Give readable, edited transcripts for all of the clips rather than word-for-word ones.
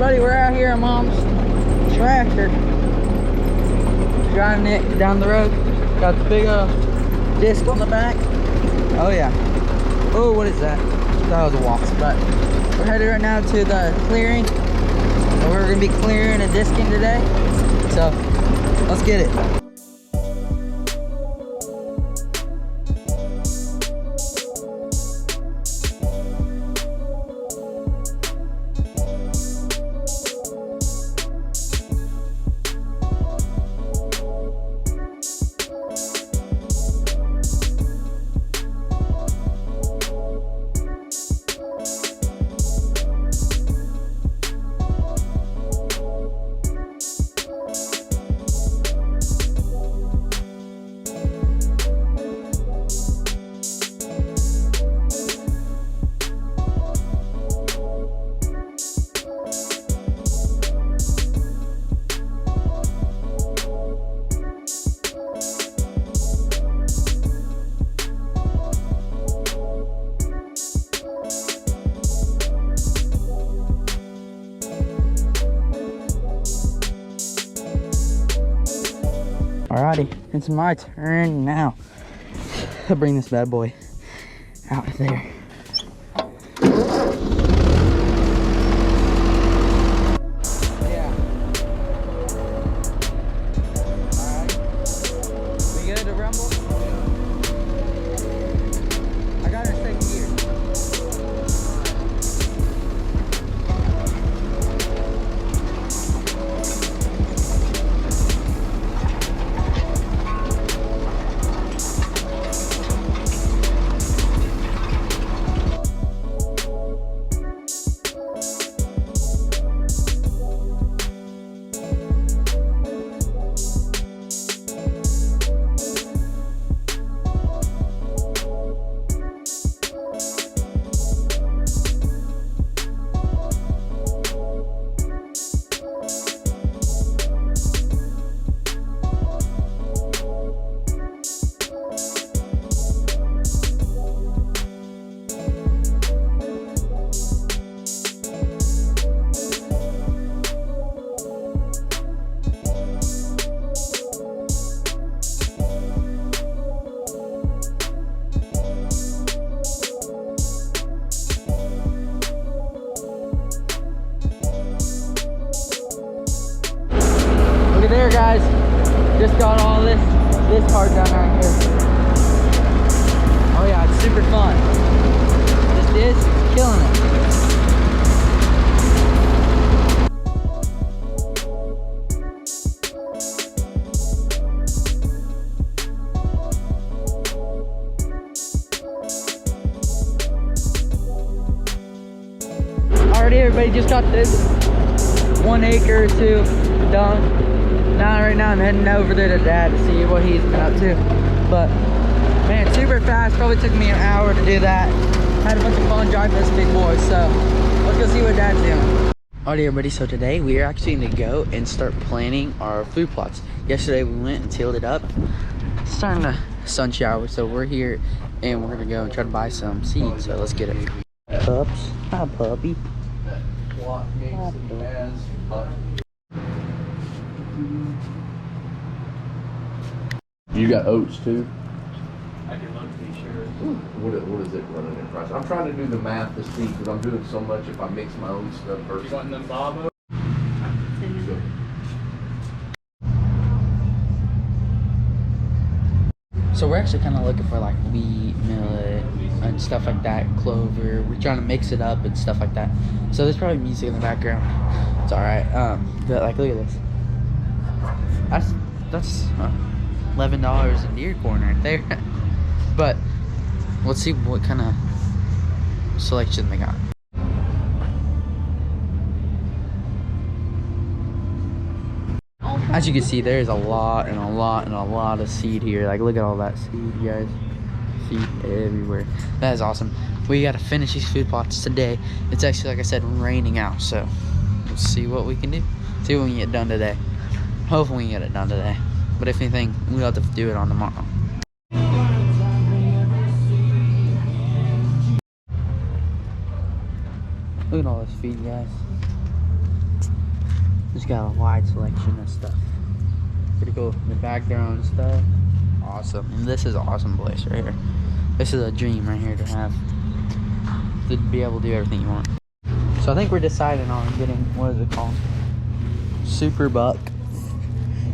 everybody, we're out here on Mom's tractor. Driving it down the road. Got the big disc on the back. Oh yeah. Oh, what is that? That was a wasp, but we're headed right now to the clearing. So we're gonna be clearing and disking today. So let's get it. Alrighty, it's my turn now. I'll bring this bad boy out there. Yeah. Alright. We good to rumble? I got it in second gear. There, guys, just got all this part done right here. Oh yeah, it's super fun. This is killing it. Alrighty, everybody, just got this 1 acre or 2 done. Now, right now, I'm heading over there to Dad to see what he's been up to. But, man, super fast. Probably took me an hour to do that. Had a bunch of fun driving this big boy. So, let's go see what Dad's doing. Alright, everybody. So, today, we are actually going to go and start planting our food plots. Yesterday, we went and tilled it up. It's starting to sun shower. So, we're here, and we're going to go and try to buy some seeds. So, let's get it. Pups. Hi, puppy. Hi, puppy. You got oats too? I can look to be sure. What is it running in price? I'm trying to do the math to see because I'm doing so much if I mix my own stuff first. You wanting them Bob oats? So we're actually kind of looking for like wheat, millet, and stuff like that, clover. We're trying to mix it up and stuff like that. So there's probably music in the background. It's all right. But like, look at this. That's $11 in deer corn right there. But let's see what kind of selection they got. As you can see, there's a lot and a lot and a lot of seed here. Like, look at all that seed, you guys. Seed everywhere. That is awesome. We got to finish these food plots today. It's actually, like I said, raining out. So let's see what we can do. See what we can get done today. Hopefully we can get it done today. But if anything, we'll have to do it on tomorrow. Look at all this feed, guys. Just got a wide selection of stuff. Pretty cool. They bag their own stuff. Awesome. And this is an awesome place right here. This is a dream right here to have. To be able to do everything you want. So I think we're deciding on getting, what is it called? Super Buck.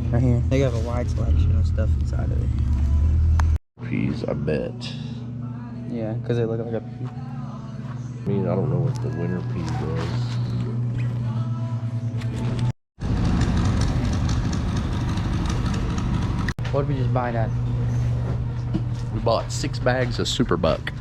Right here. They have a wide selection of stuff inside of it. Peas, I bet. Yeah, because they look like a pea. I mean, I don't know what the winter pea was. What did we just buy that? We bought 6 bags of Super Buck.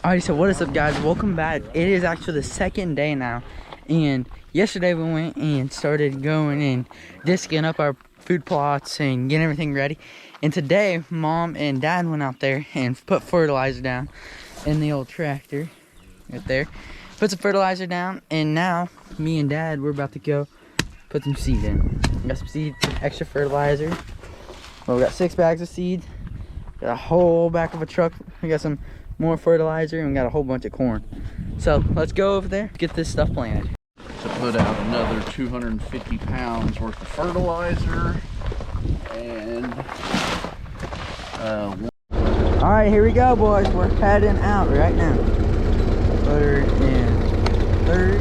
Alright, so what is up guys, welcome back. It is actually the second day now, and yesterday we went and started going and disking up our food plots and getting everything ready, and today mom and dad went out there and put fertilizer down in the old tractor right there. Put some fertilizer down, and now me and dad, we're about to go put some seed in. We got some seed, some extra fertilizer. Well, we got 6 bags of seed, got a whole back of a truck. We got some more fertilizer, and we got a whole bunch of corn. So let's go over there, get this stuff planted. To put out another 250 pounds worth of fertilizer, and all right, here we go boys, we're heading out right now. Third and third.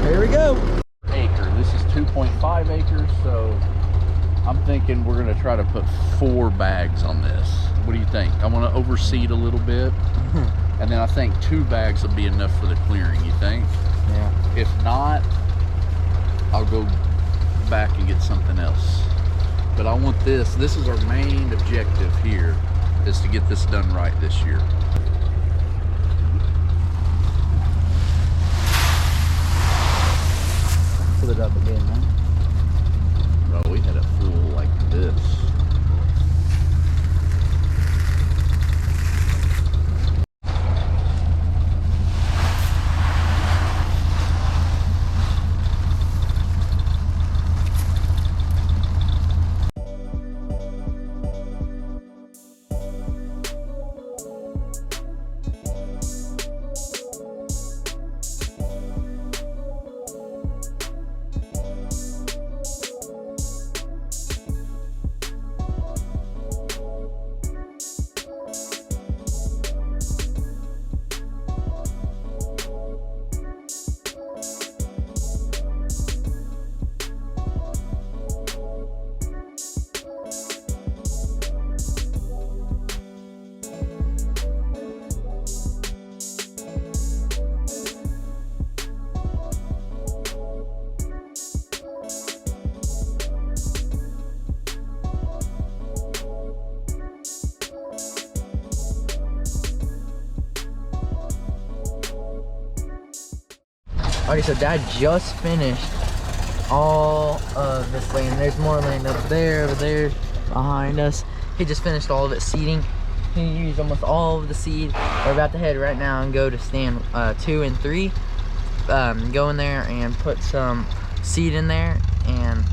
Here we go. Acre. This is 2.5 acres, so I'm thinking we're gonna try to put 4 bags on this. What do you think? I want to overseed a little bit, and then I think 2 bags will be enough for the clearing. You think? Yeah. If not, I'll go back and get something else. But I want this. This is our main objective here, is to get this done right this year. Fill it up again, man. Bro, we had it full like this. Alright, so dad just finished all of this land. There's more land up there, over there, behind us. He just finished all of it seeding. He used almost all of the seed. We're about to head right now and go to stand 2 and 3. Go in there and put some seed in there, and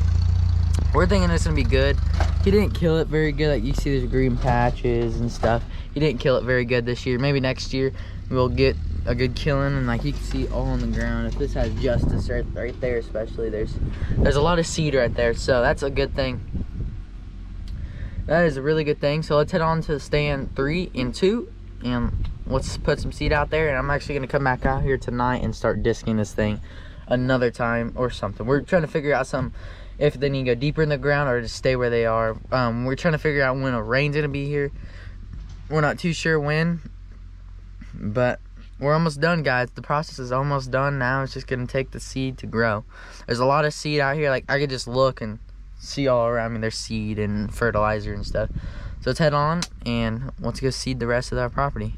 we're thinking it's gonna be good. He didn't kill it very good. Like you see, there's green patches and stuff. He didn't kill it very good this year. Maybe next year we'll get a good killing, and like you can see all on the ground. If this has justice right there, especially, there's a lot of seed right there, so that's a good thing. That is a really good thing. So let's head on to stand 3 and 2, and let's put some seed out there. And I'm actually gonna come back out here tonight and start disking this thing another time or something. We're trying to figure out some, if they need to go deeper in the ground or just stay where they are. We're trying to figure out when a rain's gonna be here. We're not too sure when, but we're almost done, guys. The process is almost done now. It's just gonna take the seed to grow. There's a lot of seed out here. Like I could just look and see all around me. There's seed and fertilizer and stuff. So let's head on and let's go seed the rest of our property.